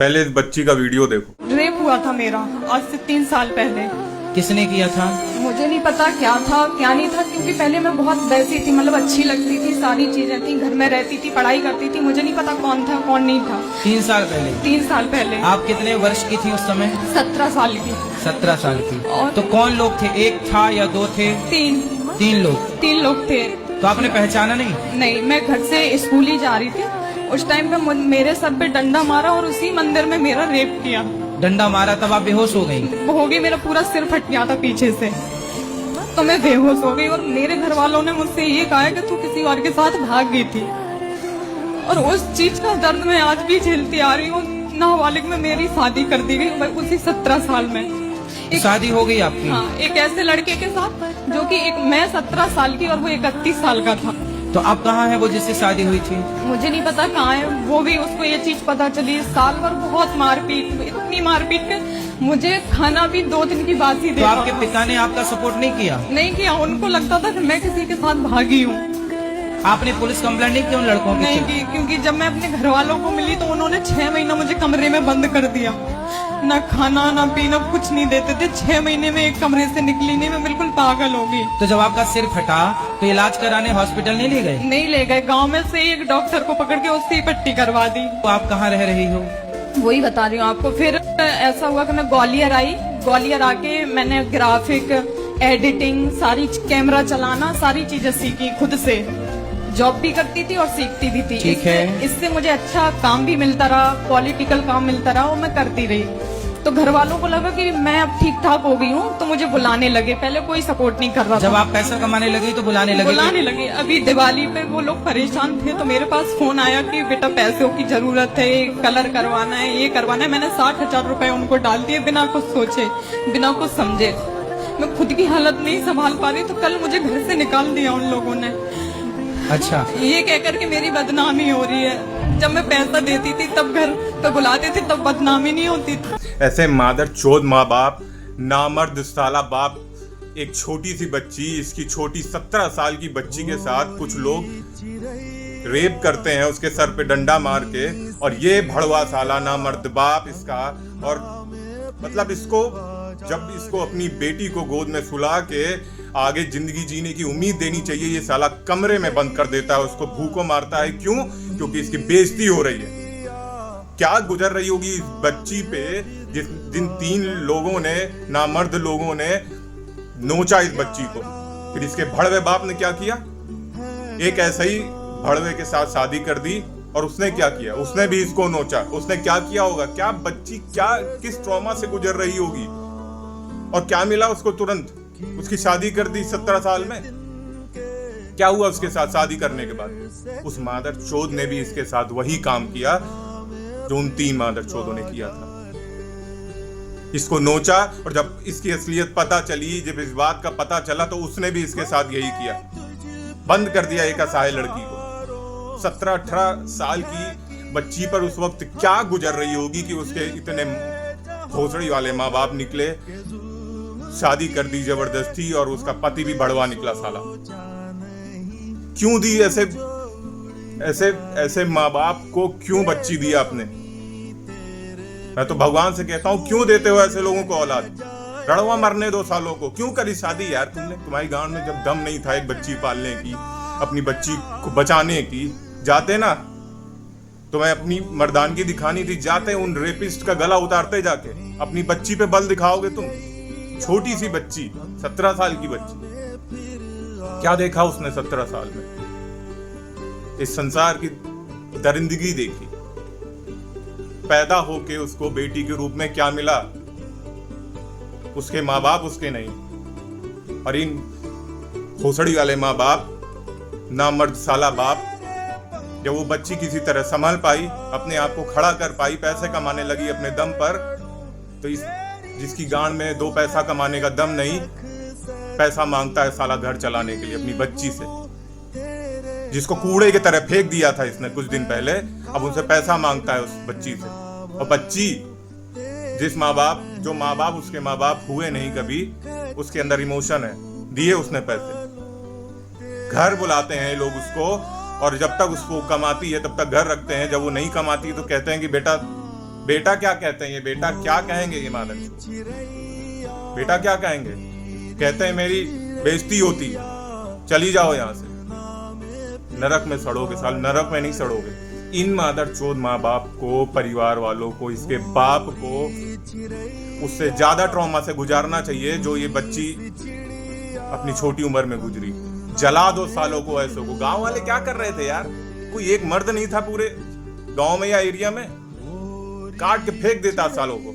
पहले इस बच्ची का वीडियो देखो। रेप हुआ था मेरा आज से 3 साल पहले। किसने किया था? मुझे नहीं पता क्या था क्या नहीं था, क्योंकि पहले मैं बहुत वैसी थी, मतलब अच्छी लगती थी, सारी चीजें थी, घर में रहती थी, पढ़ाई करती थी। मुझे नहीं पता कौन था कौन नहीं था। 3 साल पहले? 3 साल पहले। आप कितने वर्ष की थी उस समय? 17 साल की। 17 साल की। और तो कौन लोग थे, एक था या दो थे? 3 लोग। 3 लोग थे। तो आपने पहचाना नहीं? नहीं, मैं घर से स्कूल ही जा रही थी। उस टाइम पे मेरे सर पे डंडा मारा और उसी मंदिर में मेरा रेप किया। डंडा मारा तब आप बेहोश हो गई? हो गई, मेरा पूरा सिर फट गया था पीछे से, तो मैं बेहोश हो गई। और मेरे घर वालों ने मुझसे ये कहा कि तू किसी और के साथ भाग गई थी, और उस चीज का दर्द मैं आज भी झेलती आ रही हूँ। नाबालिग में मेरी शादी कर दी गई उसी 17 साल में। शादी हो गई आपकी? हाँ, एक ऐसे लड़के के साथ जो कि मैं 17 साल की और वो 31 साल का था। तो अब कहाँ है वो जिससे शादी हुई थी? मुझे नहीं पता कहाँ है वो, भी उसको ये चीज पता चली। साल भर बहुत मारपीट, इतनी मारपीट के मुझे खाना भी 2 दिन की बात ही तो दे। आपके पिता ने आपका सपोर्ट नहीं किया? नहीं किया, उनको लगता था कि मैं किसी के साथ भागी हूँ। आपने पुलिस कंप्लेंट नहीं की उन लड़कों की? नहीं की, क्योंकि जब मैं अपने घर वालों को मिली तो उन्होंने 6 महीना मुझे कमरे में बंद कर दिया। ना खाना ना पीना कुछ नहीं देते थे। 6 महीने में एक कमरे से निकली नहीं, मैं बिल्कुल पागल हो गई। तो जब आपका सिर फटा तो इलाज कराने हॉस्पिटल नहीं ले गए? नहीं ले गए, गाँव में से एक डॉक्टर को पकड़ के उससे ही पट्टी करवा दी। तो आप कहाँ रह रही हो? वही बता रही हूँ आपको। फिर ऐसा हुआ कि मैं ग्वालियर आई। ग्वालियर आके मैंने ग्राफिक, एडिटिंग, सारी कैमरा चलाना, सारी चीजें सीखी खुद से। जॉब भी करती थी और सीखती भी थी। ठीक है। इससे मुझे अच्छा काम भी मिलता रहा, पॉलिटिकल काम मिलता रहा, वो मैं करती रही। तो घर वालों को लगा कि मैं अब ठीक ठाक हो गई हूँ, तो मुझे बुलाने लगे। पहले कोई सपोर्ट नहीं कर रहा था। जब आप पैसा कमाने लगी तो बुलाने लगे? अभी दिवाली पे वो लोग परेशान थे, तो मेरे पास फोन आया कि बेटा पैसों की जरूरत है, कलर करवाना है, ये करवाना है। मैंने 60,000 रुपए उनको डाल दिए, बिना कुछ सोचे, बिना कुछ समझे। मैं खुद की हालत नहीं संभाल पा रही, तो कल मुझे घर से निकाल दिया उन लोगों ने। अच्छा। ये कहकर के मेरी बदनामी हो रही है। जब मैं पैसा देती थी तब घर पे बुलाते थे, तब बदनामी नहीं होती थी। ऐसे मादर चोद माँ बाप, नामर्द साला बाप, एक छोटी सी बच्ची, इसकी छोटी 17 साल की बच्ची के साथ कुछ लोग रेप करते हैं, उसके सर पे डंडा मार के। और ये भड़वा साला नामर्द बाप इसका, और मतलब इसको जब इसको अपनी बेटी को गोद में सुला के आगे जिंदगी जीने की उम्मीद देनी चाहिए, ये साला कमरे में बंद कर देता है, उसको भूखों मारता है। क्यों? क्योंकि इसकी बेइज्जती हो रही है। क्या गुजर रही होगी इस बच्ची पे जिन 3 लोगों ने, नामर्द लोगों ने नोचा इस बच्ची को। फिर इसके भड़वे बाप ने क्या किया? एक ऐसा ही भड़वे के साथ शादी कर दी, और उसने क्या किया? उसने भी इसको नोचा। उसने क्या किया होगा? क्या बच्ची क्या किस ट्रॉमा से गुजर रही होगी? और क्या मिला उसको? तुरंत उसकी शादी कर दी 17 साल में। क्या हुआ उसके साथ शादी करने के बाद? उस मादर चोद ने भी इसके साथ वही काम किया जो उन 3 मादर चोदों ने किया था। इसको नोचा, और जब इसकी असलियत पता चली, जब इस बात का पता चला, तो उसने भी इसके साथ यही किया, बंद कर दिया एक असहाय लड़की को। 17-18 साल की बच्ची पर उस वक्त क्या गुजर रही होगी कि उसके इतने भोसड़ी वाले माँ बाप निकले, शादी कर दी जबरदस्ती, और उसका पति भी भड़वा निकला साला। क्यों दी ऐसे ऐसे ऐसे माँ बाप को? क्यों बच्ची दी आपने? मैं तो भगवान से कहता हूँ, क्यों देते हो ऐसे लोगों को औलाद? रड़वा मरने 2 सालों को। क्यों करी शादी यार तुमने? तुम्हारी गांव में जब दम नहीं था एक बच्ची पालने की, अपनी बच्ची को बचाने की, जाते ना, तुम्हें अपनी मर्दानगी दिखानी थी, जाते उन रेपिस्ट का गला उतारते जाके। अपनी बच्ची पे बल दिखाओगे तुम? छोटी सी बच्ची, 17 साल की बच्ची। क्या देखा उसने 17 साल में? इस संसार की दरिंदगी देखी। पैदा होके उसको बेटी के रूप में क्या मिला? उसके माँ बाप उसके नहीं। और इन भोसड़ी वाले माँ बाप, नामर्द साला बाप, जब वो बच्ची किसी तरह संभाल पाई, अपने आप को खड़ा कर पाई, पैसे कमाने लगी अपने दम पर, तो इस जिसकी गांड में 2 पैसा कमाने का दम नहीं, पैसा मांगता है साला घर चलाने के लिए अपनी बच्ची से, जिसको कूड़े की तरह फेंक दिया था इसने कुछ दिन पहले। अब उनसे पैसा मांगता है उस बच्ची से। और बच्ची, जिस माँ बाप, जो माँ बाप उसके माँ बाप हुए नहीं कभी, उसके अंदर इमोशन है, दिए उसने पैसे। घर बुलाते हैं लोग उसको, और जब तक उसको कमाती है तब तक घर रखते हैं। जब वो नहीं कमाती तो कहते हैं कि बेटा बेटा क्या कहते हैं ये, बेटा क्या कहेंगे ये मादरचोद, बेटा क्या कहेंगे? कहते हैं मेरी बेइज्जती होती है, चली जाओ यहाँ से, नरक में सड़ोगे, साल नरक में नहीं सड़ोगे। इन मादरचोद माँ बाप को, परिवार वालों को, इसके बाप को उससे ज्यादा ट्रॉमा से गुजारना चाहिए जो ये बच्ची अपनी छोटी उम्र में गुजरी। जला दो सालों को, ऐसों को। गांव वाले क्या कर रहे थे यार? कोई एक मर्द नहीं था पूरे गांव में या एरिया में? काट के फेंक देता सालों को।